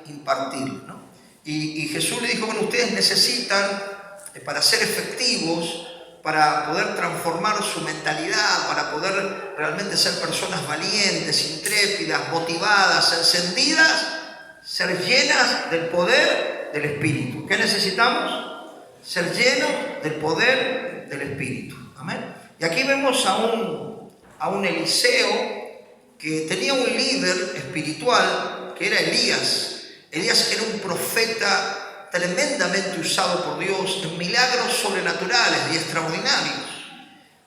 impartirle, ¿no? Y Jesús le dijo, bueno, ustedes necesitan, para ser efectivos, para poder transformar su mentalidad, para poder realmente ser personas valientes, intrépidas, motivadas, encendidas, ser llenas del poder del Espíritu. ¿Qué necesitamos? Ser llenos del poder del Espíritu. Amén. Y aquí vemos a un Eliseo que tenía un líder espiritual que era Elías. Elías era un profeta tremendamente usado por Dios en milagros sobrenaturales y extraordinarios.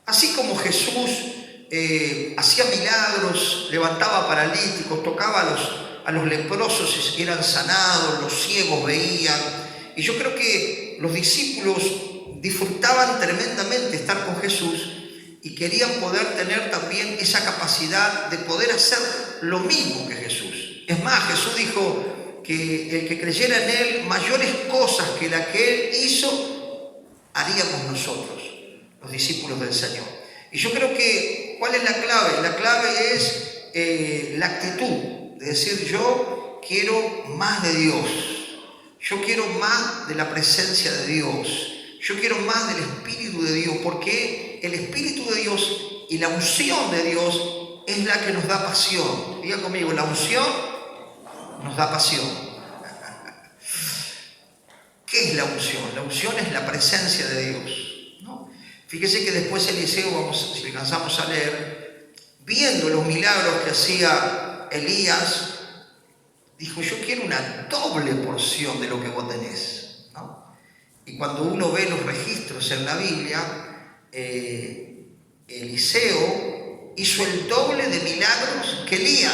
Así como Jesús hacía milagros, levantaba paralíticos, tocaba a los leprosos y eran sanados, los ciegos veían. Y yo creo que los discípulos disfrutaban tremendamente estar con Jesús y querían poder tener también esa capacidad de poder hacer lo mismo que Jesús. Es más, Jesús dijo que el que creyera en Él, mayores cosas que la que Él hizo, haríamos nosotros, los discípulos del Señor. Y yo creo que, ¿cuál es la clave? La clave es la actitud, de decir, yo quiero más de Dios, yo quiero más de la presencia de Dios, yo quiero más del Espíritu de Dios, porque el Espíritu de Dios y la unción de Dios es la que nos da pasión. Diga conmigo, la unción nos da pasión. ¿Qué es la unción? La unción es la presencia de Dios, ¿no? Fíjese que después Eliseo, si alcanzamos a leer, viendo los milagros que hacía Elías, dijo, yo quiero una doble porción de lo que vos tenés, ¿no? Y cuando uno ve los registros en la Biblia, Eliseo hizo el doble de milagros que Elías.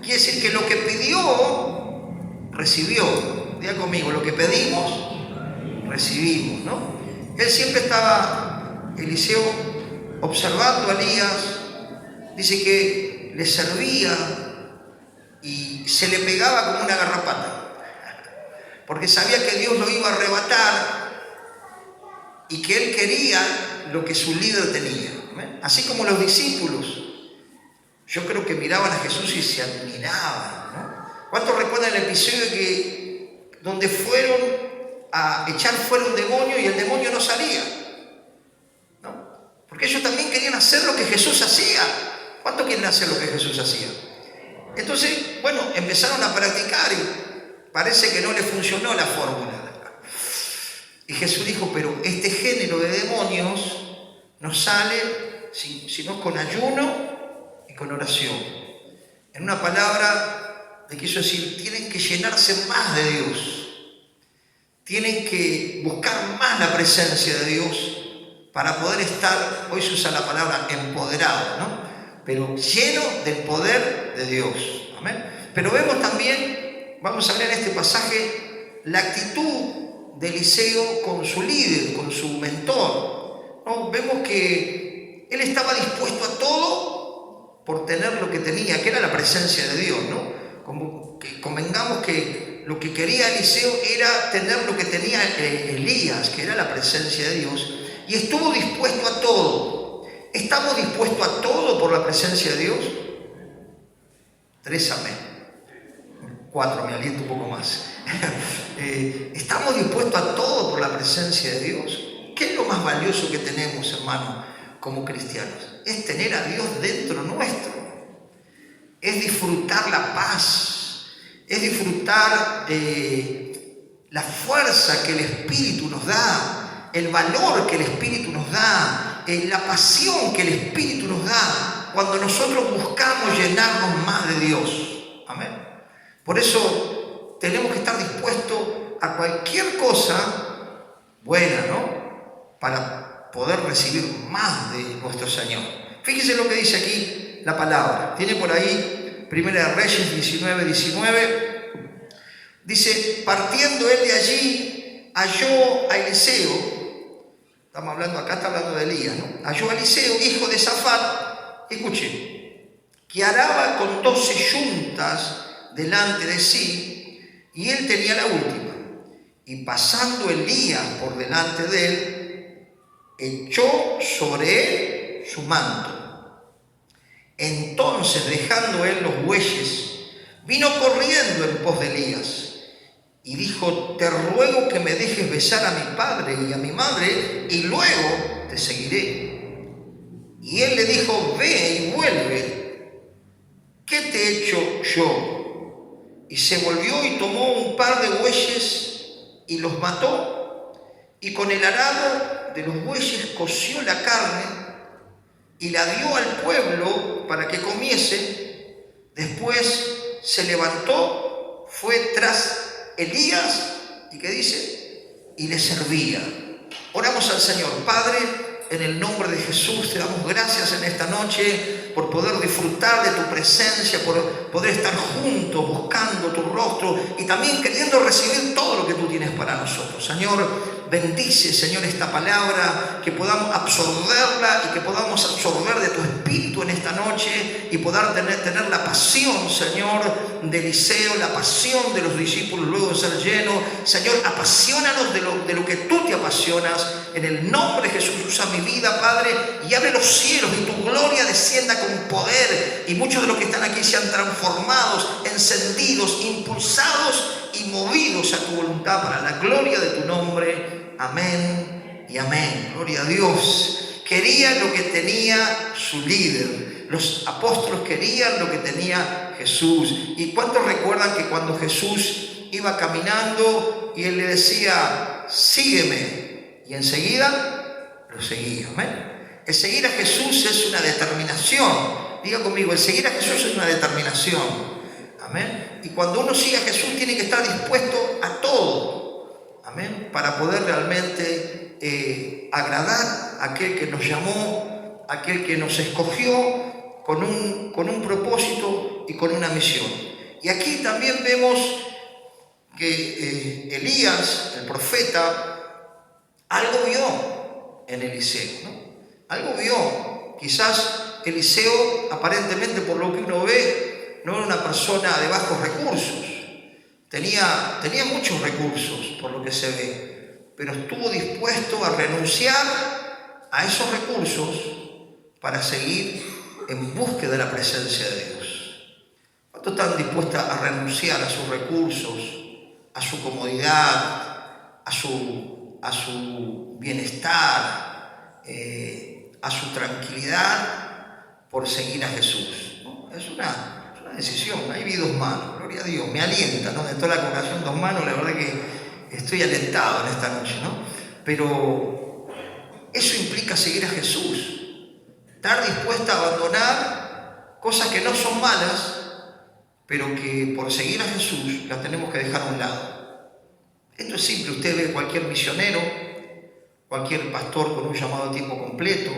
Quiere decir que lo que pidió, recibió. Diga conmigo, lo que pedimos, recibimos, ¿no? Él siempre estaba, Eliseo, observando a Elías, dice que le servía y se le pegaba como una garrapata, porque sabía que Dios lo iba a arrebatar y que él quería lo que su líder tenía. ¿Ven? Así como los discípulos, yo creo que miraban a Jesús y se admiraban, ¿no? ¿Cuántos recuerdan el episodio donde fueron a echar fuera un demonio y el demonio no salía? ¿No? Porque ellos también querían hacer lo que Jesús hacía. ¿Cuántos quieren hacer lo que Jesús hacía? Entonces, bueno, empezaron a practicar y parece que no le funcionó la fórmula. Y Jesús dijo, pero este género de demonios no sale sino con ayuno y con oración. En una palabra, le quiso decir, tienen que llenarse más de Dios. Tienen que buscar más la presencia de Dios para poder estar, hoy se usa la palabra empoderado, ¿no? Pero lleno del poder de Dios. Amén. Pero vemos también, vamos a ver en este pasaje, la actitud de Eliseo con su líder, con su mentor, ¿no? Vemos que él estaba dispuesto a todo por tener lo que tenía, que era la presencia de Dios, ¿no? Como que convengamos que lo que quería Eliseo era tener lo que tenía Elías, que era la presencia de Dios, y estuvo dispuesto a todo. ¿Estamos dispuestos a todo por la presencia de Dios? 3 amén. 4, me aliento un poco más. ¿Estamos dispuestos a todo por la presencia de Dios? ¿Qué es lo más valioso que tenemos, hermano, como cristianos? Es tener a Dios dentro nuestro. Es disfrutar la paz. Es disfrutar la fuerza que el Espíritu nos da, el valor que el Espíritu nos da, la pasión que el Espíritu nos da cuando nosotros buscamos llenarnos más de Dios. Amén. Por eso tenemos que estar dispuestos a cualquier cosa buena, ¿no? Para poder recibir más de nuestro Señor. Fíjese lo que dice aquí la palabra. Tiene por ahí 1 Reyes 19:19. Dice, partiendo él de allí, halló a Eliseo. Estamos hablando, acá está hablando de Elías, ¿no? Halló a Eliseo, hijo de Safat, escuche, que araba con 12 yuntas delante de sí, y él tenía la última. Y pasando Elías por delante de él, echó sobre él su manto. Entonces, dejando él los bueyes, vino corriendo en pos de Elías, y dijo: te ruego que me dejes besar a mi padre y a mi madre, y luego te seguiré. Y él le dijo: ve y vuelve. ¿Qué te he hecho yo? Y se volvió y tomó un par de bueyes y los mató, y con el arado de los bueyes coció la carne y la dio al pueblo para que comiese. Después se levantó, fue tras Elías, ¿y qué dice? Y le servía. Oramos al Señor. Padre, en el nombre de Jesús te damos gracias en esta noche por poder disfrutar de tu presencia, por poder estar juntos buscando tu rostro y también queriendo recibir todo lo que tú tienes para nosotros. Señor, bendice, Señor, esta palabra, que podamos absorberla y que podamos absorber de tu espíritu en esta noche y poder tener la pasión, Señor, de Eliseo, la pasión de los discípulos luego de ser llenos. Señor, apasionanos de lo que tú te apasionas. En el nombre de Jesús, usa mi vida, Padre, y abre los cielos y tu gloria descienda con poder, y muchos de los que están aquí sean transformados, encendidos, impulsados y movidos a tu voluntad para la gloria de tu nombre. Amén y amén. Gloria a Dios. Querían lo que tenía su líder. Los apóstoles querían lo que tenía Jesús. ¿Y cuántos recuerdan que cuando Jesús iba caminando y él le decía: sígueme, y enseguida lo seguía? Amén. El seguir a Jesús es una determinación. Diga conmigo, el seguir a Jesús es una determinación. Amén. Y cuando uno sigue a Jesús tiene que estar dispuesto a todo. Amén. Para poder realmente agradar a aquel que nos llamó, a aquel que nos escogió con un propósito y con una misión. Y aquí también vemos que Elías, el profeta, algo vio en Eliseo, ¿no? Algo vio. Quizás Eliseo, aparentemente por lo que uno ve, no era una persona de bajos recursos. Tenía muchos recursos por lo que se ve, pero estuvo dispuesto a renunciar a esos recursos para seguir en búsqueda de la presencia de Dios. ¿Cuántos están dispuestos a renunciar a sus recursos, a su comodidad, a su bienestar, a su tranquilidad por seguir a Jesús? ¿No? Es una decisión. Ahí vi 2 manos, gloria a Dios, me alienta, ¿no? De toda la congregación 2 manos, la verdad que estoy alentado en esta noche, ¿no? Pero eso implica seguir a Jesús, estar dispuesta a abandonar cosas que no son malas, pero que por seguir a Jesús las tenemos que dejar a un lado. Esto es simple. Usted ve cualquier misionero, cualquier pastor con un llamado a tiempo completo,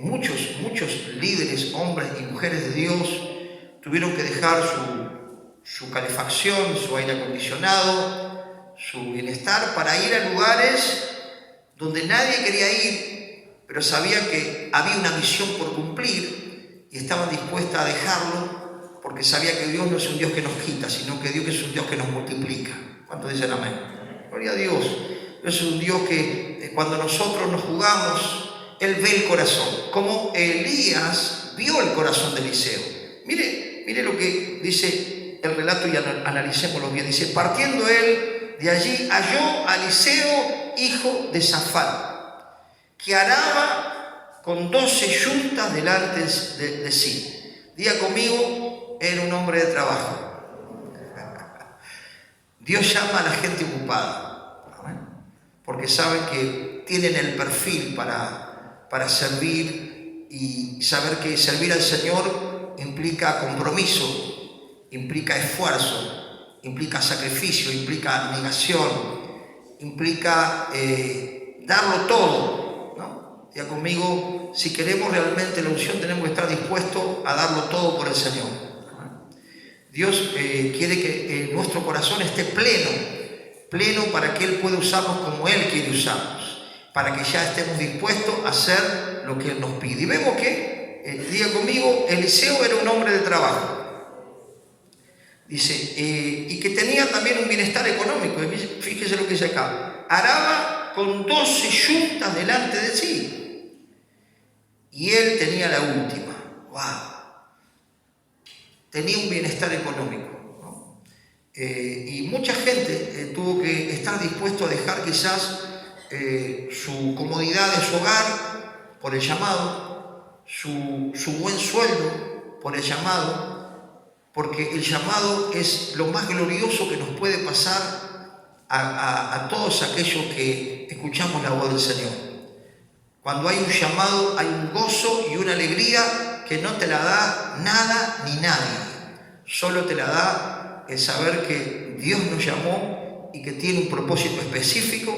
muchos líderes, hombres y mujeres de Dios, tuvieron que dejar su calefacción, su aire acondicionado, su bienestar, para ir a lugares donde nadie quería ir, pero sabían que había una misión por cumplir y estaban dispuestas a dejarlo, porque sabía que Dios no es un Dios que nos quita, sino que Dios es un Dios que nos multiplica. ¿Cuántos dicen amén? Gloria a Dios. Dios es un Dios que cuando nosotros nos jugamos, Él ve el corazón, como Elías vio el corazón de Eliseo. Mire lo que dice el relato y analicémoslo bien. Dice: partiendo él de allí, halló a Eliseo, hijo de Safán, que araba con 12 yuntas delante de sí. Diga conmigo, era un hombre de trabajo. Dios llama a la gente ocupada, ¿amén? Porque saben que tienen el perfil para servir, y saber que servir al Señor implica compromiso, implica esfuerzo, implica sacrificio, implica negación, implica darlo todo, ¿no? Ya conmigo, si queremos realmente la unción, tenemos que estar dispuestos a darlo todo por el Señor. Dios quiere que nuestro corazón esté pleno para que Él pueda usarnos como Él quiere usarnos, para que ya estemos dispuestos a hacer lo que Él nos pide. Y vemos que, diga conmigo, Eliseo era un hombre de trabajo. Dice, y que tenía también un bienestar económico. Fíjese lo que dice acá: araba con 12 yuntas delante de sí, y él tenía la última. ¡Wow! Tenía un bienestar económico, ¿no? y mucha gente tuvo que estar dispuesto a dejar quizás su comodidad de su hogar por el llamado, su buen sueldo por el llamado, porque el llamado es lo más glorioso que nos puede pasar a todos aquellos que escuchamos la voz del Señor. Cuando hay un llamado, hay un gozo y una alegría que no te la da nada ni nadie. Solo te la da el saber que Dios nos llamó y que tiene un propósito específico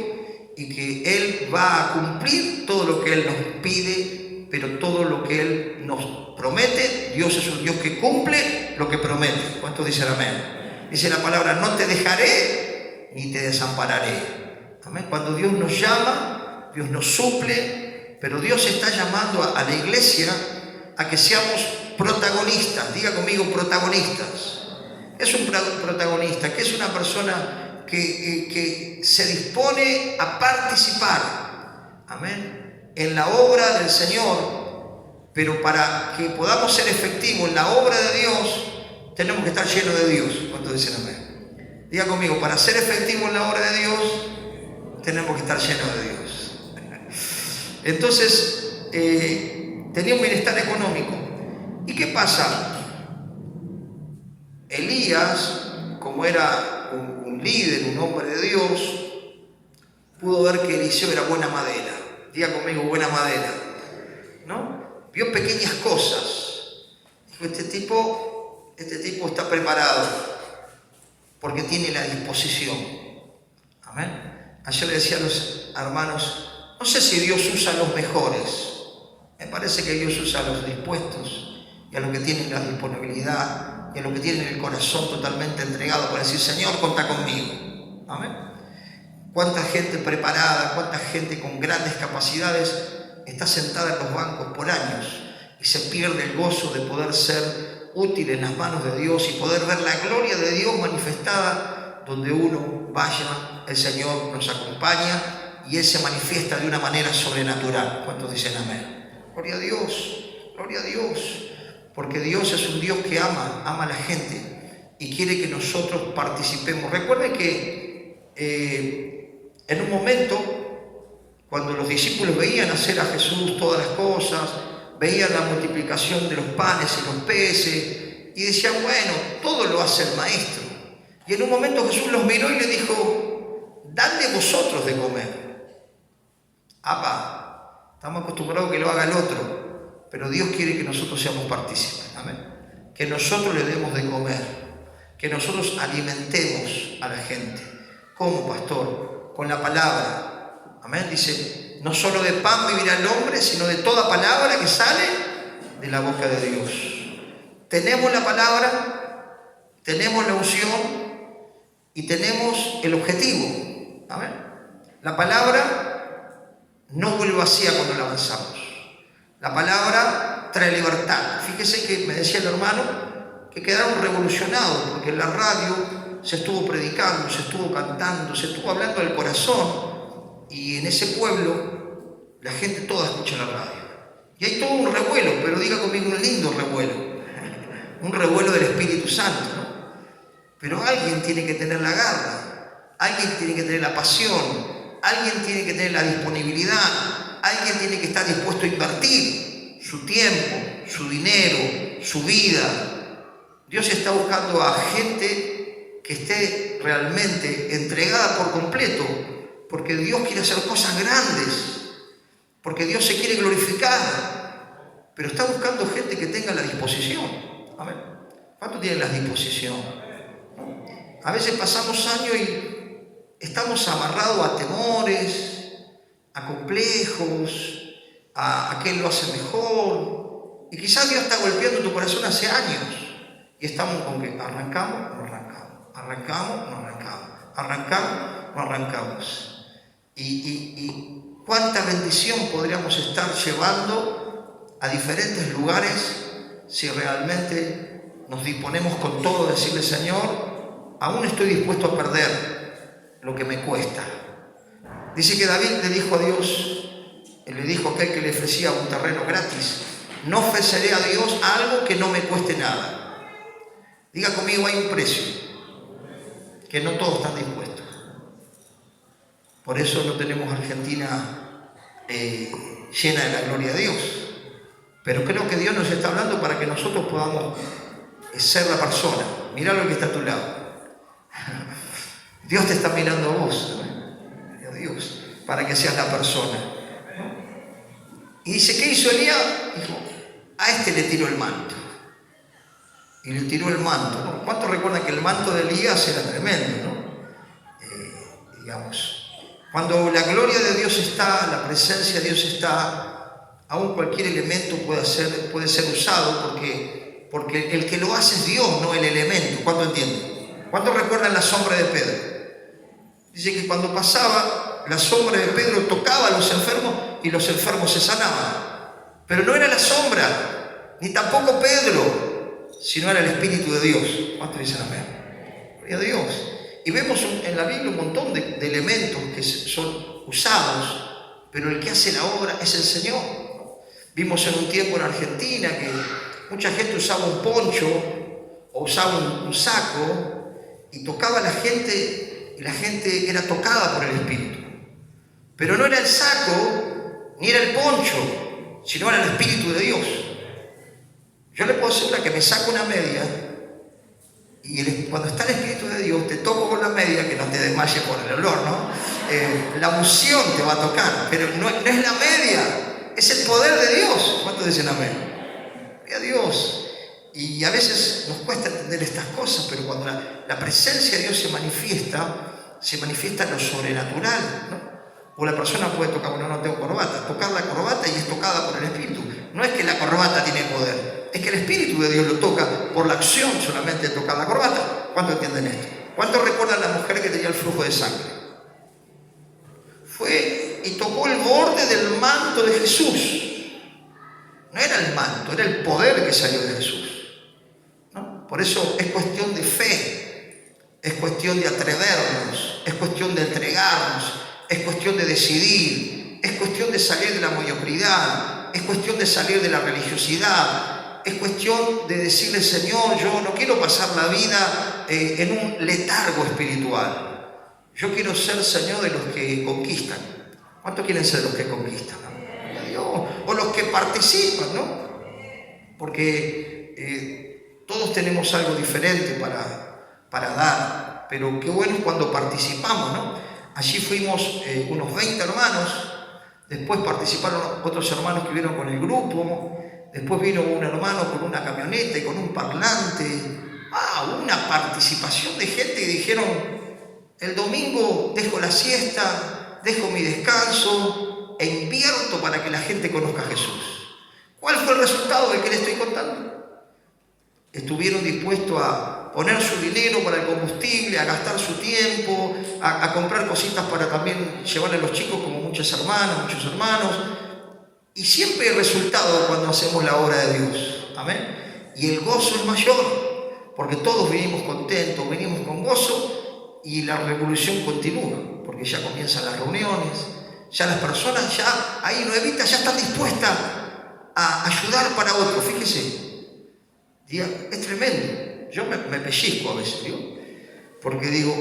y que Él va a cumplir todo lo que Él nos pide, pero todo lo que Él nos promete. Dios es un Dios que cumple lo que promete. ¿Cuántos dicen amén? Dice la palabra, no te dejaré ni te desampararé. Amén. Cuando Dios nos llama, Dios nos suple, pero Dios está llamando a la iglesia a que seamos protagonistas. Diga conmigo, protagonistas. Es un protagonista, que es una persona que se dispone a participar, amén, en la obra del Señor, pero para que podamos ser efectivos en la obra de Dios, tenemos que estar llenos de Dios. ¿Cuántos dicen amén? Diga conmigo, para ser efectivos en la obra de Dios, tenemos que estar llenos de Dios. Entonces, tenía un bienestar económico. ¿Y qué pasa? Elías, como era un líder, un hombre de Dios, pudo ver que Eliseo era buena madera. Diga conmigo, buena madera, ¿no? Vio pequeñas cosas. Dijo, este tipo está preparado porque tiene la disposición. Amén. Ayer le decía a los hermanos, no sé si Dios usa a los mejores. Me parece que Dios usa a los dispuestos y a los que tienen la disponibilidad y a los que tienen el corazón totalmente entregado para decir, Señor, contá conmigo. Amén. Cuánta gente preparada, cuánta gente con grandes capacidades está sentada en los bancos por años y se pierde el gozo de poder ser útil en las manos de Dios y poder ver la gloria de Dios manifestada donde uno vaya. El Señor nos acompaña y Él se manifiesta de una manera sobrenatural. ¿Cuántos dicen amén? Gloria a Dios, gloria a Dios. Porque Dios es un Dios que ama a la gente y quiere que nosotros participemos. Recuerden que en un momento, cuando los discípulos veían hacer a Jesús todas las cosas, veían la multiplicación de los panes y los peces, y decían, bueno, todo lo hace el Maestro. Y en un momento Jesús los miró y le dijo, dadle vosotros de comer. Apa, estamos acostumbrados a que lo haga el otro. Pero Dios quiere que nosotros seamos partícipes, amén. Que nosotros le demos de comer, que nosotros alimentemos a la gente. ¿Cómo, pastor? Con la palabra, amén. Dice, no solo de pan vivirá el hombre, sino de toda palabra que sale de la boca de Dios. Tenemos la palabra, tenemos la unción y tenemos el objetivo, amén. La palabra no vuelve vacía cuando la avanzamos. La palabra trae libertad. Fíjese que me decía el hermano que quedaron revolucionados porque en la radio se estuvo predicando, se estuvo cantando, se estuvo hablando del corazón y en ese pueblo la gente toda escucha la radio. Y hay todo un revuelo, pero diga conmigo un lindo revuelo, un revuelo del Espíritu Santo, ¿no? Pero alguien tiene que tener la garra, alguien tiene que tener la pasión, alguien tiene que tener la disponibilidad. Alguien tiene que estar dispuesto a invertir su tiempo, su dinero, su vida. Dios está buscando a gente que esté realmente entregada por completo, porque Dios quiere hacer cosas grandes, porque Dios se quiere glorificar, pero está buscando gente que tenga la disposición. Amén. ¿Cuánto tienen la disposición? A veces pasamos años y estamos amarrados a temores, a complejos, a que Él lo hace mejor. Y quizás Dios está golpeando tu corazón hace años. Y estamos con que arrancamos, no arrancamos. Arrancamos, no arrancamos. Arrancamos, no arrancamos. Y cuánta bendición podríamos estar llevando a diferentes lugares si realmente nos disponemos con todo a decirle, Señor, aún estoy dispuesto a perder lo que me cuesta. Dice que David le dijo a Dios, él le dijo a aquel que le ofrecía un terreno gratis, no ofreceré a Dios algo que no me cueste nada. Diga conmigo, hay un precio. que no todos están dispuestos. Por eso no tenemos Argentina llena de la gloria de Dios. Pero creo que Dios nos está hablando para que nosotros podamos ser la persona. Mirá lo que está a tu lado. Dios te está mirando a vos, ¿no? Dios, para que seas la persona, ¿no? Y dice, ¿qué hizo Elías? Dijo, a este le tiró el manto. Y le tiró el manto, ¿no? ¿Cuántos recuerdan que el manto de Elías era tremendo, ¿no? Digamos, cuando la gloria de Dios está, la presencia de Dios está, aún cualquier elemento puede ser usado porque el que lo hace es Dios, no el elemento. ¿Cuánto entienden? ¿Cuántos recuerdan la sombra de Pedro? Dice que cuando pasaba, la sombra de Pedro tocaba a los enfermos y los enfermos se sanaban. Pero no era la sombra, ni tampoco Pedro, sino era el Espíritu de Dios. ¿Cuántos dicen amén? Gloria a Dios. Y vemos en la Biblia un montón de elementos que son usados, pero el que hace la obra es el Señor. Vimos en un tiempo en Argentina que mucha gente usaba un poncho o usaba un saco y tocaba a la gente, y la gente era tocada por el Espíritu. Pero no era el saco ni era el poncho, sino era el Espíritu de Dios. Yo le puedo asegurar que me saco una media y cuando está el Espíritu de Dios te toco con la media, que no te desmayes por el olor, ¿no? La unción te va a tocar, pero no es la media, es el poder de Dios. ¿Cuántos dicen amén? Gloria a Dios. Y a veces nos cuesta entender estas cosas, pero cuando la presencia de Dios se manifiesta en lo sobrenatural, ¿no? O la persona puede tocar, bueno, no tengo corbata, tocar la corbata y es tocada por el Espíritu. No es que la corbata tiene poder, es que el Espíritu de Dios lo toca por la acción solamente de tocar la corbata. ¿Cuántos entienden esto? ¿Cuántos recuerdan la mujer que tenía el flujo de sangre? Fue y tocó el borde del manto de Jesús. No era el manto, era el poder que salió de Jesús, ¿no? Por eso es cuestión de fe, es cuestión de atrevernos, es cuestión de entregarnos, es cuestión de decidir, es cuestión de salir de la mediocridad, es cuestión de salir de la religiosidad, es cuestión de decirle, Señor, yo no quiero pasar la vida en un letargo espiritual. Yo quiero ser, Señor, de los que conquistan. ¿Cuántos quieren ser los que conquistan? O los que participan, ¿no? Porque todos tenemos algo diferente para dar, pero qué bueno es cuando participamos, ¿no? Allí fuimos unos 20 hermanos, después participaron otros hermanos que vieron con el grupo, después vino un hermano con una camioneta y con un parlante. Una participación de gente que dijeron, el domingo dejo la siesta, dejo mi descanso e invierto para que la gente conozca a Jesús. ¿Cuál fue el resultado del que le estoy contando? Estuvieron dispuestos a poner su dinero para el combustible, a gastar su tiempo, a comprar cositas para también llevarle a los chicos, como muchos hermanos. Y siempre hay resultado cuando hacemos la obra de Dios. Amén. Y el gozo es mayor, porque todos venimos contentos, venimos con gozo y la revolución continúa, porque ya comienzan las reuniones, ya las personas, ya ahí nuevitas, ya están dispuestas a ayudar para otros. Fíjese, es tremendo. Yo me pellizco a veces, ¿digo? Porque digo,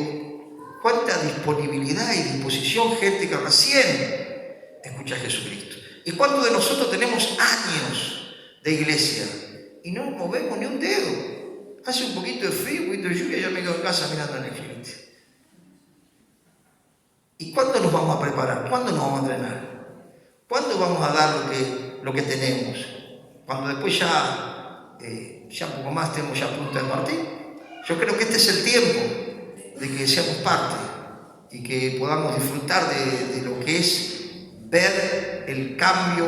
cuánta disponibilidad y disposición, gente que recién escucha a Jesucristo. ¿Y cuántos de nosotros tenemos años de iglesia y no movemos ni un dedo? Hace un poquito de frío, un poquito de lluvia, yo me quedo en casa mirando Netflix. ¿Y cuándo nos vamos a preparar? ¿Cuándo nos vamos a entrenar? ¿Cuándo vamos a dar lo que tenemos? Cuando después ya un poco más tenemos ya a punto de partir. Yo creo que este es el tiempo de que seamos parte y que podamos disfrutar de lo que es ver el cambio,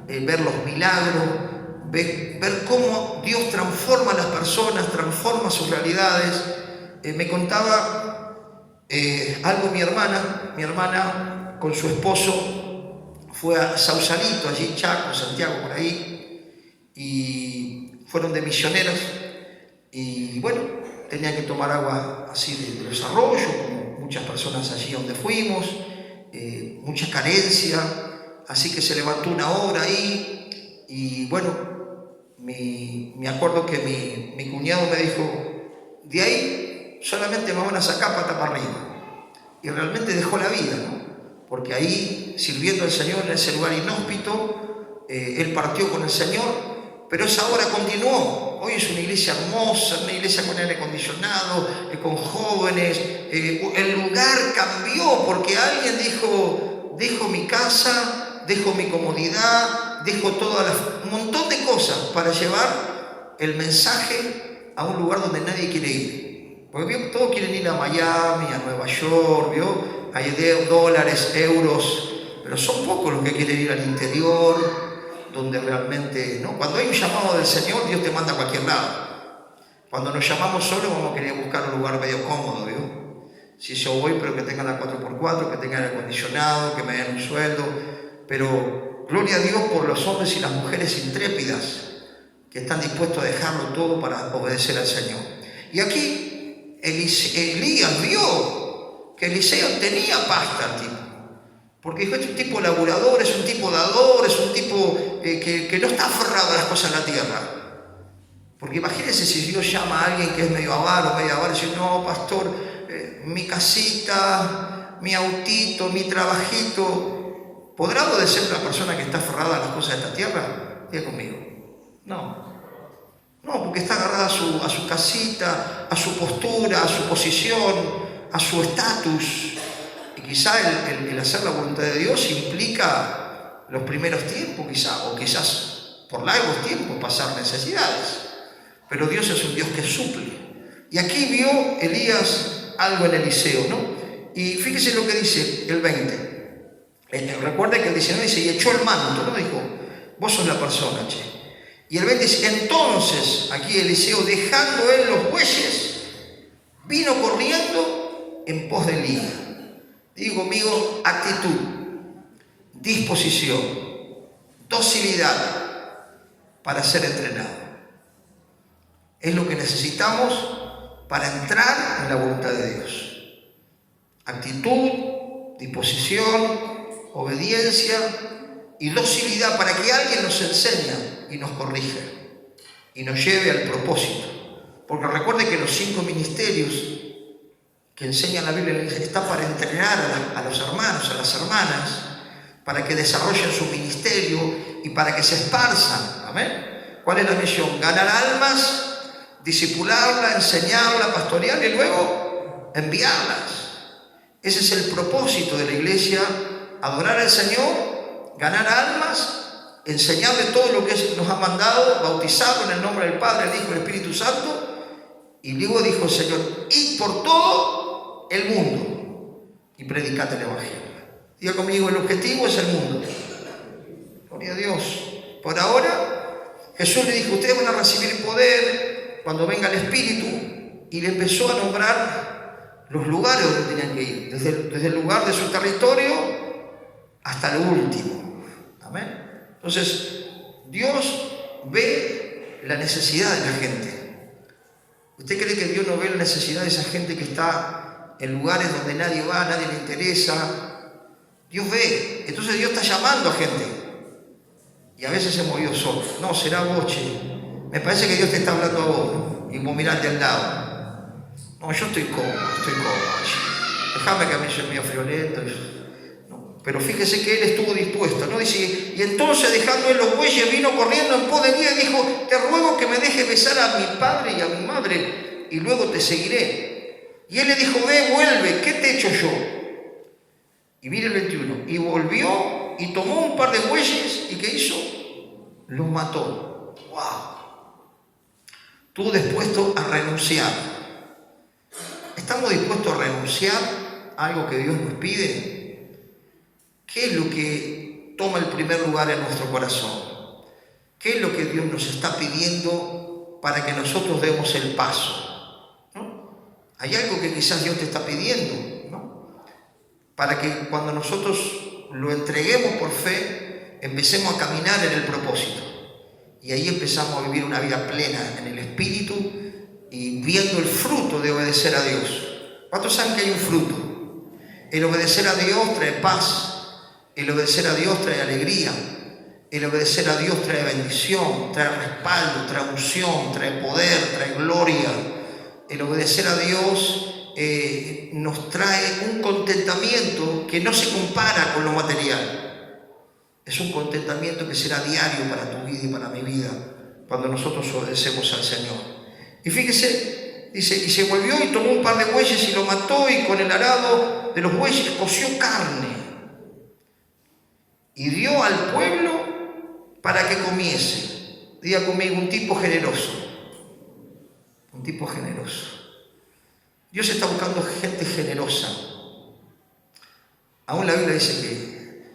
ver los milagros, ver cómo Dios transforma a las personas, transforma sus realidades. Me contaba algo mi hermana con su esposo fue a Sausalito, allí Chaco, Santiago, por ahí, y fueron de misioneros y bueno, tenían que tomar agua así de los arroyos, como muchas personas allí donde fuimos, mucha carencia, así que se levantó una obra ahí y bueno, me acuerdo que mi cuñado me dijo, de ahí solamente me van a sacar pata para arriba. Y realmente dejó la vida, ¿no? Porque ahí, sirviendo al Señor en ese lugar inhóspito, él partió con el Señor, pero esa obra continuó. Hoy es una iglesia hermosa, una iglesia con aire acondicionado, con jóvenes. El lugar cambió porque alguien dijo, dejo mi casa, dejo mi comodidad, dejo un montón de cosas para llevar el mensaje a un lugar donde nadie quiere ir. Porque ¿vio? Todos quieren ir a Miami, a Nueva York, ¿vio? Hay dólares, euros, pero son pocos los que quieren ir al interior, donde realmente, ¿no? Cuando hay un llamado del Señor, Dios te manda a cualquier lado. Cuando nos llamamos solos, vamos a querer buscar un lugar medio cómodo, ¿vio? Si yo voy, pero que tengan la 4x4, que tengan el acondicionado, que me den un sueldo. Pero gloria a Dios por los hombres y las mujeres intrépidas que están dispuestos a dejarlo todo para obedecer al Señor. Y aquí Elías vio que Eliseo tenía pasta al tipo. Porque es un tipo laburador, es un tipo dador, es un tipo que no está aferrado a las cosas de la tierra. Porque imagínense si Dios llama a alguien que es medio avaro, y dice, no, pastor, mi casita, mi autito, mi trabajito, ¿podrá obedecer una persona que está aferrada a las cosas de esta tierra? Diga conmigo. No, porque está agarrada a su casita, a su postura, a su posición, a su estatus. Y quizá el hacer la voluntad de Dios implica los primeros tiempos, o quizás por largos tiempos pasar necesidades. Pero Dios es un Dios que suple. Y aquí vio Elías algo en Eliseo, ¿no? Y fíjese lo que dice el 20. Recuerda que el 19 dice, y echó el manto, ¿no? Dijo, vos sos la persona, che. Y el 20 dice, entonces, aquí Eliseo, dejando él los bueyes, vino corriendo en pos de Elías. Digo conmigo, actitud, disposición, docilidad para ser entrenado. Es lo que necesitamos para entrar en la voluntad de Dios. Actitud, disposición, obediencia y docilidad para que alguien nos enseñe y nos corrija y nos lleve al propósito. Porque recuerde que los 5 ministerios que enseña la Biblia está para entrenar a los hermanos, a las hermanas, para que desarrollen su ministerio y para que se esparzan. ¿Amén? ¿Cuál es la misión? Ganar almas, discipularla, enseñarla, pastorearla y luego enviarlas. Ese es el propósito de la iglesia: adorar al Señor, ganar almas, enseñarle todo lo que nos ha mandado, bautizarlo en el nombre del Padre, del Hijo y del Espíritu Santo. Y luego dijo el Señor: id por todo el mundo y predicad el Evangelio. Diga conmigo, el objetivo es el mundo. Gloria a Dios. Por ahora, Jesús le dijo: ustedes van a recibir poder cuando venga el Espíritu, y le empezó a nombrar los lugares donde tenían que ir, desde el lugar de su territorio hasta lo último. Amén. Entonces, Dios ve la necesidad de la gente. ¿Usted cree que Dios no ve la necesidad de esa gente que está en lugares donde nadie va, nadie le interesa? Dios ve. Entonces Dios está llamando a gente. Y a veces se movió solo. No, será vos, che. Me parece que Dios te está hablando a vos, ¿no? Y vos mirate al lado. No, yo estoy cómodo. Déjame que a mí soy medio friolento. No. Pero fíjese que él estuvo dispuesto, ¿no? Dice, y entonces dejando él los bueyes, vino corriendo en pos de Elías y dijo: te ruego que me dejes besar a mi padre y a mi madre, y luego te seguiré. Y él le dijo: ve, vuelve, ¿qué te he hecho yo? Y mire el 21. Y volvió y tomó un par de bueyes, ¿y qué hizo? Los mató. ¡Wow! Estuvo dispuesto a renunciar. ¿Estamos dispuestos a renunciar a algo que Dios nos pide? ¿Qué es lo que toma el primer lugar en nuestro corazón? ¿Qué es lo que Dios nos está pidiendo para que nosotros demos el paso? ¿No? Hay algo que quizás Dios te está pidiendo, ¿no? Para que cuando nosotros lo entreguemos por fe, empecemos a caminar en el propósito. Y ahí empezamos a vivir una vida plena en el Espíritu y viendo el fruto de obedecer a Dios. ¿Cuántos saben que hay un fruto? El obedecer a Dios trae paz. El obedecer a Dios trae alegría. El obedecer a Dios trae bendición, trae respaldo, trae unción, trae poder, trae gloria. el obedecer a Dios nos trae un contentamiento que no se compara con lo material. Es un contentamiento que será diario para tu vida y para mi vida cuando nosotros obedecemos al Señor. Y fíjese, dice, y se volvió y tomó un par de bueyes y lo mató, y con el arado de los bueyes coció carne y dio al pueblo para que comiese. Diga conmigo, un tipo generoso. Un tipo generoso. Dios está buscando gente generosa. Aún la Biblia dice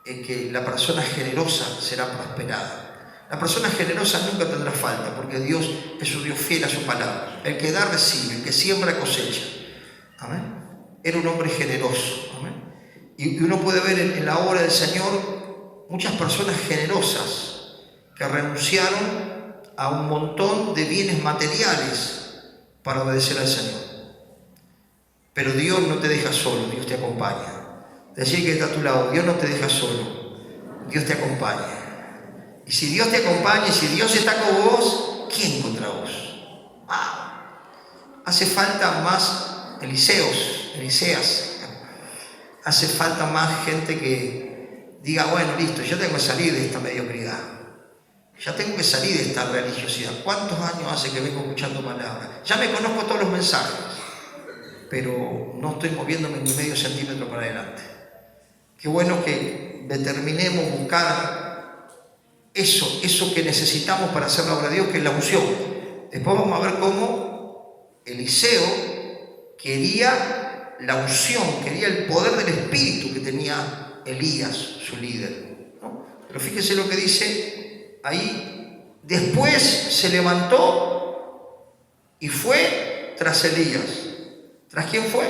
que la persona generosa será prosperada. La persona generosa nunca tendrá falta, porque Dios es un Dios fiel a su palabra. El que da recibe, el que siembra cosecha. Amén. Era un hombre generoso. Amén. Y uno puede ver en la obra del Señor muchas personas generosas que renunciaron a un montón de bienes materiales para obedecer al Señor. Pero Dios no te deja solo, Dios te acompaña. Decir que está a tu lado, Dios no te deja solo, Dios te acompaña. Y si Dios te acompaña y si Dios está con vos, ¿quién contra vos? Hace falta más Eliseas. Hace falta más gente que diga, bueno, listo, yo tengo que salir de esta mediocridad. Ya tengo que salir de esta religiosidad. ¿Cuántos años hace que vengo escuchando palabras? Ya me conozco todos los mensajes, pero no estoy moviéndome ni medio centímetro para adelante. Qué bueno que determinemos buscar eso que necesitamos para hacer la obra de Dios, que es la unción. Después vamos a ver cómo Eliseo quería la unción, quería el poder del Espíritu que tenía Elías, su líder, ¿no? Pero fíjese lo que dice ahí. Después se levantó y fue tras Elías. ¿Tras quién fue?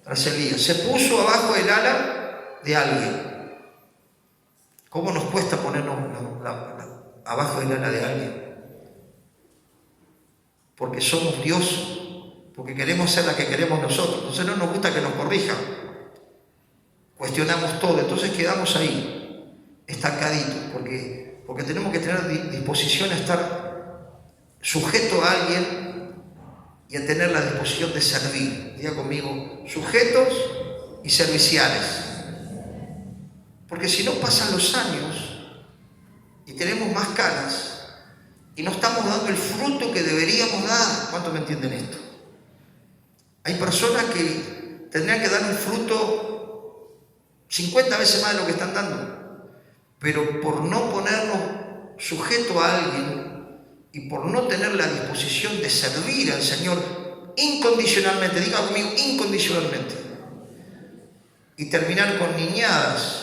Tras Elías. Se puso abajo del ala de alguien. ¿Cómo nos cuesta ponernos abajo del ala de alguien? Porque somos Dios, porque queremos ser la que queremos nosotros. Entonces no nos gusta que nos corrijan. Cuestionamos todo, entonces quedamos ahí, estancaditos, porque tenemos que tener disposición a estar sujeto a alguien y a tener la disposición de servir. Diga conmigo, sujetos y serviciales. Porque si no pasan los años y tenemos más canas y no estamos dando el fruto que deberíamos dar. ¿Cuántos me entienden esto? Hay personas que tendrían que dar un fruto 50 veces más de lo que están dando, pero por no ponernos sujeto a alguien y por no tener la disposición de servir al Señor incondicionalmente, diga conmigo, incondicionalmente, y terminar con niñadas,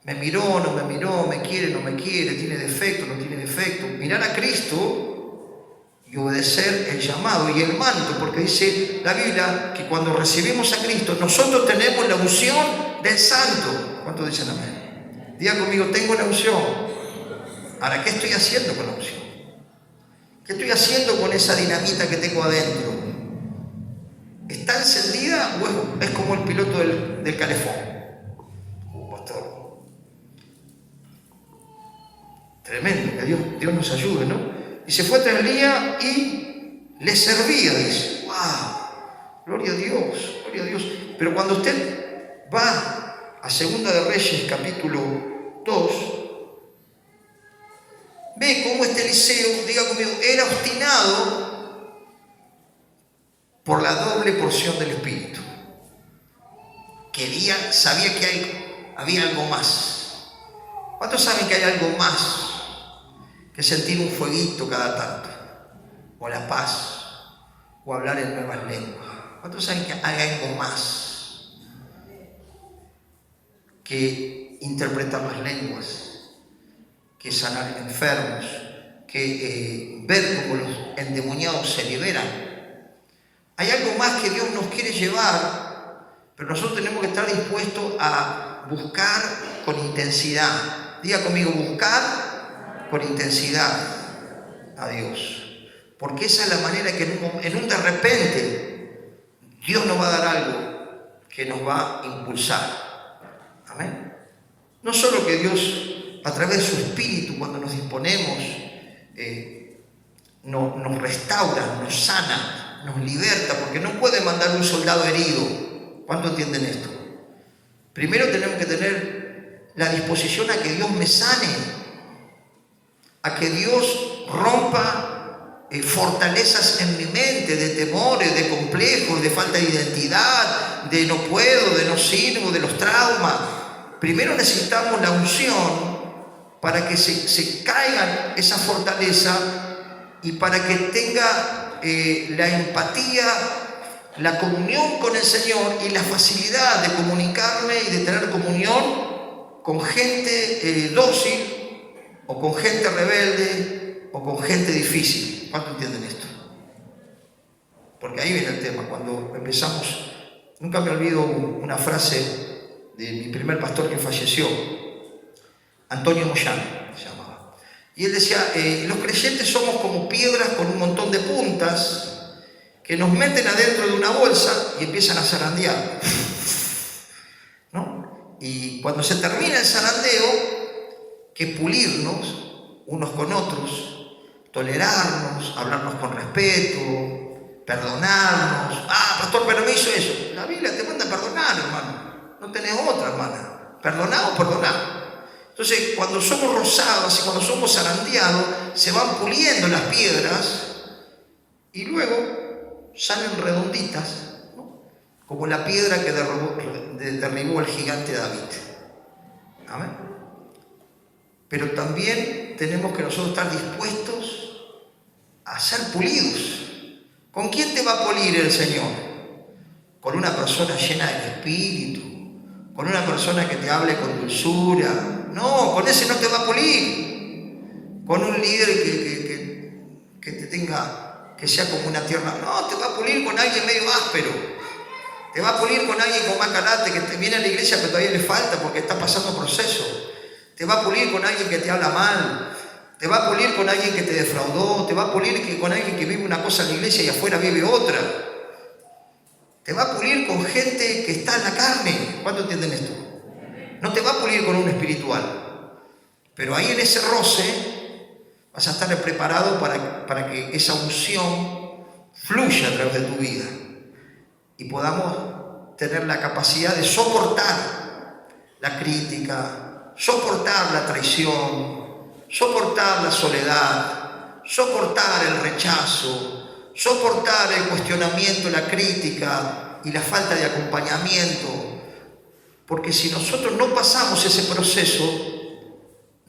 me miró, no me miró, me quiere, no me quiere, tiene defecto, no tiene defecto. Mirar a Cristo y obedecer el llamado y el manto, porque dice la Biblia que cuando recibimos a Cristo nosotros tenemos la unción del Santo. ¿Cuántos dicen amén? Diga conmigo, tengo la unción. Ahora, ¿qué estoy haciendo con la unción? ¿Qué estoy haciendo con esa dinamita que tengo adentro? ¿Está encendida o es como el piloto del calefón? Pastor. Tremendo, que Dios nos ayude, ¿no? Y se fue tras Elías y le servía, dice. ¡Wow! Gloria a Dios, gloria a Dios. Pero cuando usted va a Segunda de Reyes, capítulo 2, ve cómo este Eliseo, diga conmigo, era obstinado por la doble porción del Espíritu. Sabía que había algo más. ¿Cuántos saben que hay algo más que sentir un fueguito cada tanto? O la paz, o hablar en nuevas lenguas. ¿Cuántos saben que hay algo más que interpretar las lenguas? Que sanar enfermos, que ver cómo los endemoniados se liberan. Hay algo más que Dios nos quiere llevar, pero nosotros tenemos que estar dispuestos a buscar con intensidad. Diga conmigo, buscar con intensidad a Dios. Porque esa es la manera que en un de repente Dios nos va a dar algo que nos va a impulsar. Amén. No solo que Dios, a través de su Espíritu, cuando nos disponemos nos restaura, nos sana, nos liberta, porque no puede mandar un soldado herido. ¿Cuánto entienden esto? Primero tenemos que tener la disposición a que Dios me sane, a que Dios rompa fortalezas en mi mente, de temores, de complejos, de falta de identidad, de no puedo, de no sirvo, de los traumas. Primero necesitamos la unción para que se caiga esa fortaleza y para que tenga la empatía, la comunión con el Señor y la facilidad de comunicarme y de tener comunión con gente dócil o con gente rebelde o con gente difícil. ¿Cuánto entienden esto? Porque ahí viene el tema. Cuando empezamos, nunca me olvido una frase de mi primer pastor que falleció, Antonio Moyano se llamaba. Y él decía, los creyentes somos como piedras con un montón de puntas que nos meten adentro de una bolsa y empiezan a zarandear, ¿no? Y cuando se termina el zarandeo, que pulirnos unos con otros, tolerarnos, hablarnos con respeto, perdonarnos. Pastor, pero me hizo eso. La Biblia te manda a perdonar, hermano. No tenés otra, hermana. Perdoná o perdoná. Entonces, cuando somos rozados y cuando somos zarandeados, se van puliendo las piedras y luego salen redonditas, ¿no? Como la piedra que derribó el gigante David. Amén. Pero también tenemos que nosotros estar dispuestos a ser pulidos. ¿Con quién te va a pulir el Señor? Con una persona llena del Espíritu, con una persona que te hable con dulzura. No, con ese no te va a pulir. Con un líder que te tenga, que sea como una tierra. No, te va a pulir con alguien medio áspero. Te va a pulir con alguien con más carácter, que te viene a la iglesia pero todavía le falta porque está pasando proceso. Te va a pulir con alguien que te habla mal. Te va a pulir con alguien que te defraudó. Te va a pulir con alguien que vive una cosa en la iglesia y afuera vive otra. Te va a pulir con gente que está en la carne. ¿Cuánto entienden esto? No te va a pulir con un espiritual. Pero ahí en ese roce vas a estar preparado para que esa unción fluya a través de tu vida. Y podamos tener la capacidad de soportar la crítica, soportar la traición, soportar la soledad, soportar el rechazo, soportar el cuestionamiento, la crítica y la falta de acompañamiento. Porque si nosotros no pasamos ese proceso,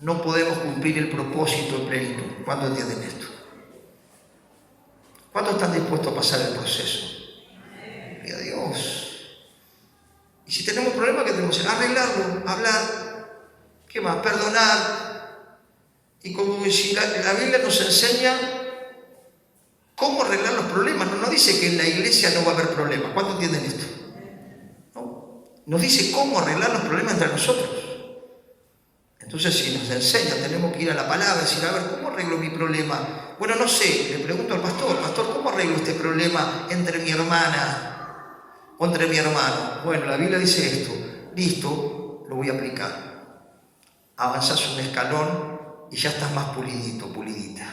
no podemos cumplir el propósito en plenitud. ¿Cuánto entienden esto? ¿Cuántos están dispuestos a pasar el proceso? Y a Dios. Y si tenemos problemas, ¿qué tenemos que hacer? Arreglarlo, hablar. ¿Qué más? Perdonar. Y como si la Biblia nos enseña cómo arreglar los problemas. No dice que en la iglesia no va a haber problemas. ¿Cuánto entienden esto? No. Nos dice cómo arreglar los problemas entre nosotros. Entonces, si nos enseña, tenemos que ir a la palabra y decir, a ver, ¿cómo arreglo mi problema? Bueno, no sé, le pregunto al pastor, ¿cómo arreglo este problema entre mi hermana o entre mi hermano? Bueno, la Biblia dice esto. Listo, lo voy a aplicar. Avanzás un escalón y ya estás más pulidito, pulidita.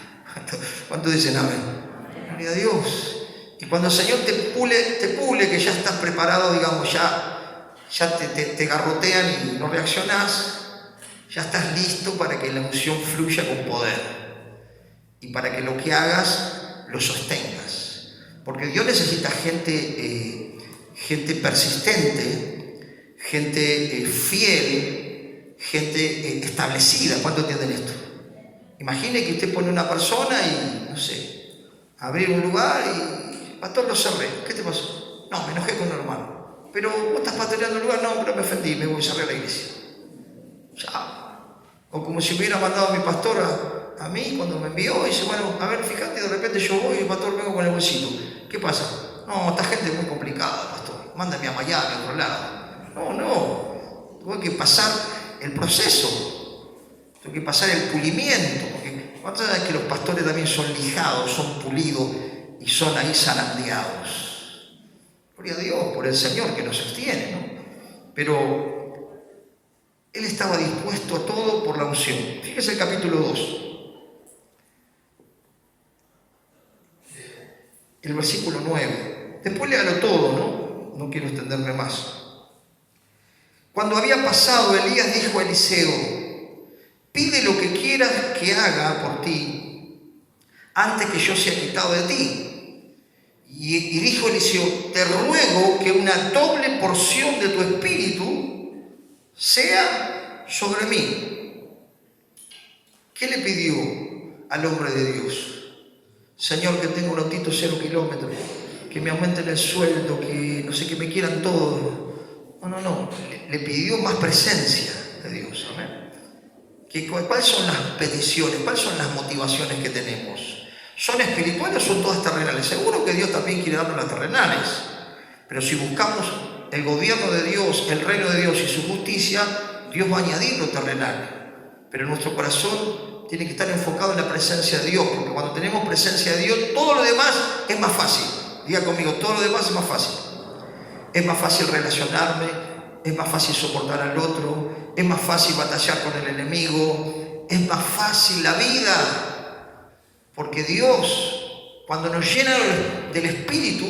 ¿Cuántos dicen amén? Gloria a Dios. Y cuando el Señor te pule, que ya estás preparado, digamos, ya te garrotean y no reaccionás, ya estás listo para que la unción fluya con poder y para que lo que hagas lo sostengas. Porque Dios necesita gente persistente, gente fiel, gente establecida. ¿Cuánto entienden esto? Imagine que usted pone una persona y, no sé, abrir un lugar y, pastor, lo cerré. ¿Qué te pasó? No, me enojé con un hermano. Pero vos estás pastoreando el lugar. No, pero me ofendí, me voy a cerrar la iglesia. Ya. O como si me hubiera mandado a mi pastor a mí cuando me envió y dice, bueno, a ver, fíjate, de repente yo voy y el pastor vengo con el bolsito. ¿Qué pasa? No, esta gente es muy complicada, pastor. Mándame a Miami, a otro lado. No. Tuve que pasar el proceso. Tengo que pasar el pulimiento, porque ¿cuántas veces que los pastores también son lijados, son pulidos y son ahí zarandeados? Gloria a Dios por el Señor que nos sostiene, ¿no? Pero él estaba dispuesto a todo por la unción. Fíjese el capítulo 2. el versículo 9. Después léalo todo, ¿no? No quiero extenderme más. Cuando había pasado, Elías dijo a Eliseo: pide lo que quieras que haga por ti, antes que yo sea quitado de ti. Y dijo Eliseo: te ruego que una doble porción de tu espíritu sea sobre mí. ¿Qué le pidió al hombre de Dios? Señor, que tengo un autito 0 kilómetros, que me aumenten el sueldo, que no sé, que me quieran todo. No. Le pidió más presencia de Dios. ¿Amén? ¿Cuáles son las peticiones? ¿Cuáles son las motivaciones que tenemos? ¿Son espirituales o son todas terrenales? Seguro que Dios también quiere darnos las terrenales. Pero si buscamos el gobierno de Dios, el reino de Dios y su justicia, Dios va a añadir lo terrenal. Pero nuestro corazón tiene que estar enfocado en la presencia de Dios, porque cuando tenemos presencia de Dios, todo lo demás es más fácil. Diga conmigo, todo lo demás es más fácil. Es más fácil relacionarme, es más fácil soportar al otro, es más fácil batallar con el enemigo, es más fácil la vida. Porque Dios, cuando nos llena del Espíritu,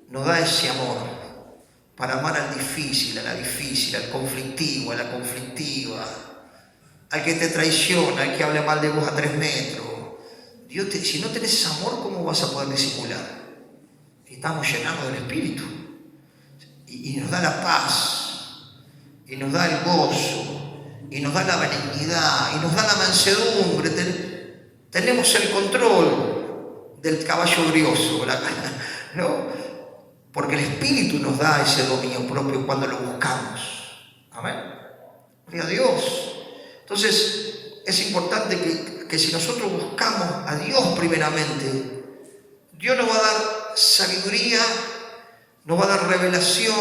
nos da ese amor para amar al difícil, a la difícil, al conflictivo, a la conflictiva, al que te traiciona, al que habla mal de vos a 3 metros. Dios si no tenés ese amor, ¿cómo vas a poder disimular? Estamos llenados del Espíritu. Y nos da la paz, y nos da el gozo, y nos da la benignidad, y nos da la mansedumbre. Tenemos el control del caballo brioso, ¿no? Porque el Espíritu nos da ese dominio propio cuando lo buscamos. Amén. Gloria a Dios. Entonces, es importante que si nosotros buscamos a Dios primeramente, Dios nos va a dar sabiduría, nos va a dar revelación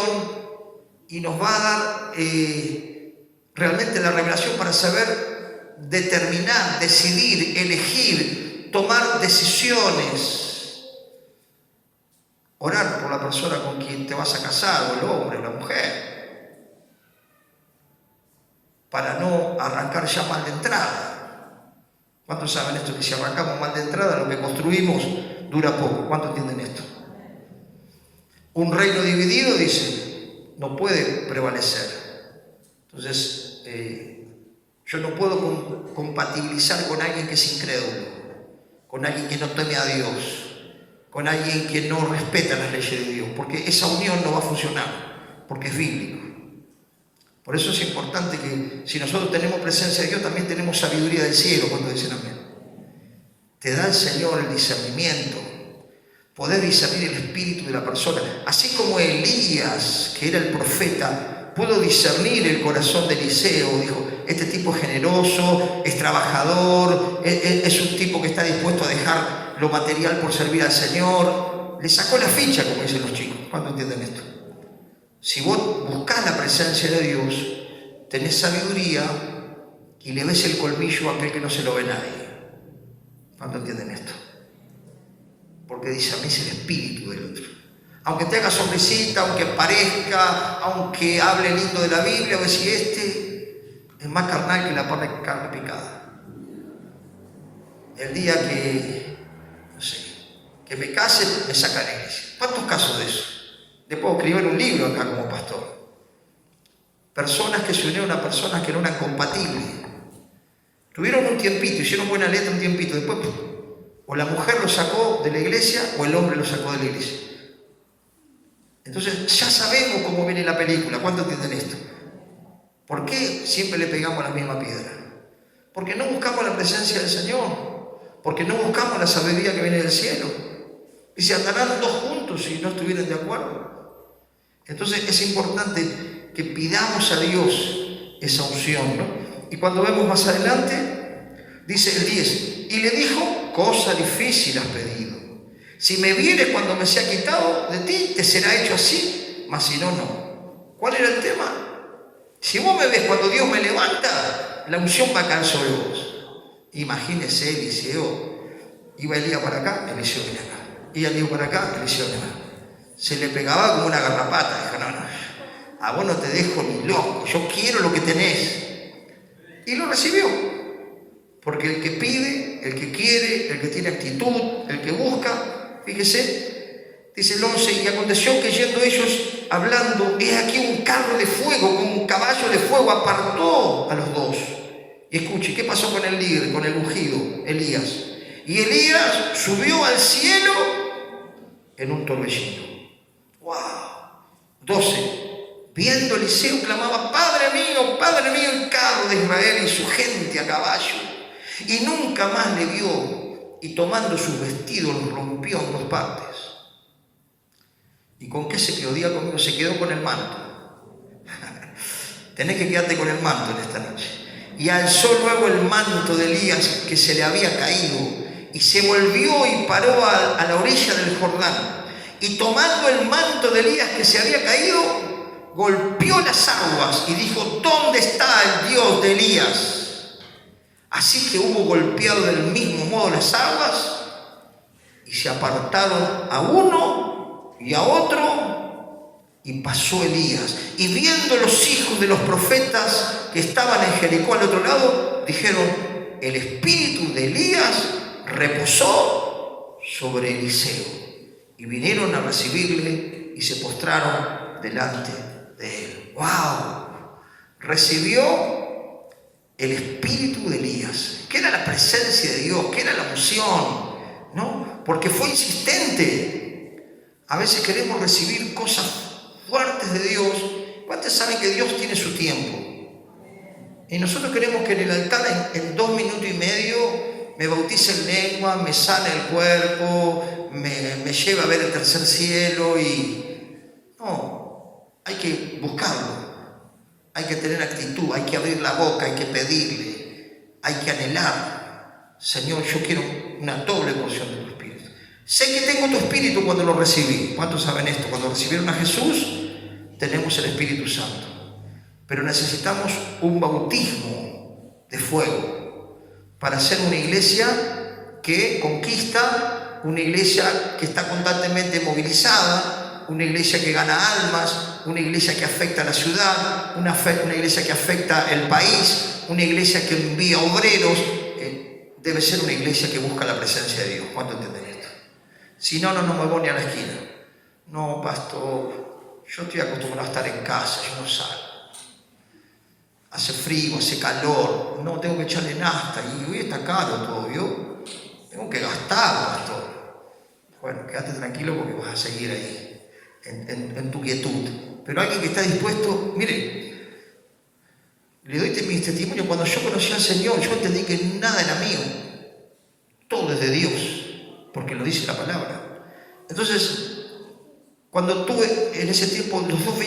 y nos va a dar realmente la revelación para saber determinar, decidir, elegir, tomar decisiones. Orar por la persona con quien te vas a casar, o el hombre o la mujer, para no arrancar ya mal de entrada. ¿Cuántos saben esto? Que si arrancamos mal de entrada, lo que construimos dura poco. ¿Cuántos entienden esto? Un reino dividido, dice, no puede prevalecer. Entonces, yo no puedo compatibilizar con alguien que es incrédulo, con alguien que no teme a Dios, con alguien que no respeta las leyes de Dios, porque esa unión no va a funcionar, porque es bíblico. Por eso es importante que si nosotros tenemos presencia de Dios, también tenemos sabiduría del cielo, cuando dicen amén. Te da el Señor el discernimiento, poder discernir el espíritu de la persona. Así como Elías, que era el profeta, pudo discernir el corazón de Eliseo. Dijo, este tipo es generoso, es trabajador, es un tipo que está dispuesto a dejar lo material por servir al Señor. Le sacó la ficha, como dicen los chicos. ¿Cuánto entienden esto? Si vos buscás la presencia de Dios, tenés sabiduría y le ves el colmillo a aquel que no se lo ve nadie. ¿Cuánto entienden esto? Porque discernís el espíritu del otro. Aunque te haga sonrisita, aunque parezca, aunque hable lindo de la Biblia, o si este es más carnal que la carne picada. El día que, no sé, que me case, me saca la iglesia. ¿Cuántos casos de eso? Le puedo escribir un libro acá como pastor. Personas que se unieron a personas que no eran compatibles. Tuvieron un tiempito, hicieron buena letra un tiempito, después o la mujer lo sacó de la iglesia o el hombre lo sacó de la iglesia. Entonces ya sabemos cómo viene la película. ¿Cuánto entienden esto? ¿Por qué siempre le pegamos la misma piedra? Porque no buscamos la presencia del Señor, porque no buscamos la sabiduría que viene del cielo. Y se andarán dos juntos si no estuvieran de acuerdo. Entonces es importante que pidamos a Dios esa unción, ¿no? Y cuando vemos más adelante, dice el 10, y le dijo, cosa difícil has pedido. Si me vieres cuando me sea quitado de ti, te será hecho así, mas si no, no. ¿Cuál era el tema? Si vos me ves cuando Dios me levanta, la unción va a caer sobre vos. Imagínese Eliseo, iba Elías para acá, Eliseo viene acá. Iba Elías para acá, Eliseo viene acá. Se le pegaba como una garrapata. Dijo, no, a vos no te dejo ni loco, yo quiero lo que tenés. Y lo recibió. Porque el que pide, el que quiere, el que tiene actitud, el que busca, fíjese, Dice el 11, y aconteció que yendo ellos hablando, he aquí un carro de fuego con un caballo de fuego apartó a los dos. Y escuche, ¿qué pasó con el líder, con el ungido, Elías? Y Elías subió al cielo en un torbellino. ¡Wow! 12. Viendo Eliseo clamaba, Padre mío, el carro de Israel y su gente a caballo. Y nunca más le vio, y tomando sus vestidos los rompió en dos partes. ¿Y con qué se quedó? Diga conmigo, se quedó con el manto. Tenés que quedarte con el manto en esta noche. Y alzó luego el manto de Elías que se le había caído, y se volvió y paró a la orilla del Jordán. Y tomando el manto de Elías que se había caído, golpeó las aguas y dijo, ¿dónde está el Dios de Elías? Así que hubo golpeado del mismo modo las aguas, y se apartaron a uno y a otro, y pasó Elías. Y viendo los hijos de los profetas que estaban en Jericó al otro lado, dijeron, el espíritu de Elías reposó sobre Eliseo. Y vinieron a recibirle y se postraron delante de él. ¡Wow! Recibió el espíritu de Elías, que era la presencia de Dios, que era la unción, ¿no? Porque fue insistente. A veces queremos recibir cosas fuertes de Dios. ¿Cuántos saben que Dios tiene su tiempo? Y nosotros queremos que en el altar en 2 minutos y medio me bautice en lengua, me sane el cuerpo, me lleve a ver el tercer cielo y... No, hay que buscarlo, hay que tener actitud, hay que abrir la boca, hay que pedirle, hay que anhelar. Señor, yo quiero una doble porción de tu Espíritu. Sé que tengo tu Espíritu cuando lo recibí. ¿Cuántos saben esto? Cuando recibieron a Jesús, tenemos el Espíritu Santo. Pero necesitamos un bautismo de fuego para ser una iglesia que conquista, una iglesia que está constantemente movilizada, una iglesia que gana almas, una iglesia que afecta a la ciudad, una iglesia que afecta el país, una iglesia que envía obreros. Debe ser una iglesia que busca la presencia de Dios. ¿Cuánto entienden esto? Si no, no me voy ni a la esquina. No, pastor, yo estoy acostumbrado a estar en casa, yo no salgo. Hace frío, hace calor, no, tengo que echarle nafta y hoy está caro todo, ¿yo? Tengo que gastar, pastor. Bueno, quédate tranquilo porque vas a seguir ahí, en tu quietud. Pero alguien que está dispuesto, mire, le doy mi testimonio, cuando yo conocí al Señor, yo entendí que nada era mío, todo es de Dios, porque lo dice la palabra. Entonces, cuando tuve en ese tiempo los dos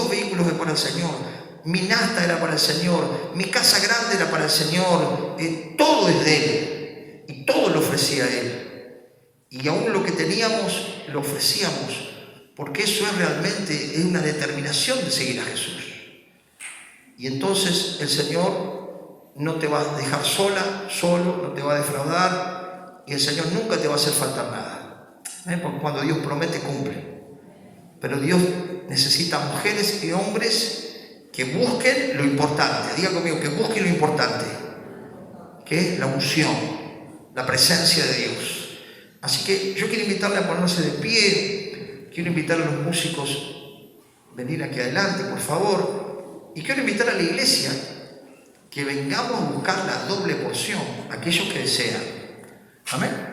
vehículos que para el Señor, mi nafta era para el Señor, mi casa grande era para el Señor, todo es de Él, y todo lo ofrecía a Él. Y aún lo que teníamos, lo ofrecíamos, porque eso es realmente una determinación de seguir a Jesús. Y entonces el Señor no te va a dejar solo, no te va a defraudar, y el Señor nunca te va a hacer faltar nada. Porque cuando Dios promete, cumple. Pero Dios necesita mujeres y hombres que busquen lo importante. Diga conmigo, que busquen lo importante, que es la unción, la presencia de Dios. Así que yo quiero invitarle a ponerse de pie, quiero invitar a los músicos a venir aquí adelante, por favor, y quiero invitar a la iglesia que vengamos a buscar la doble porción, aquellos que desean. Amén.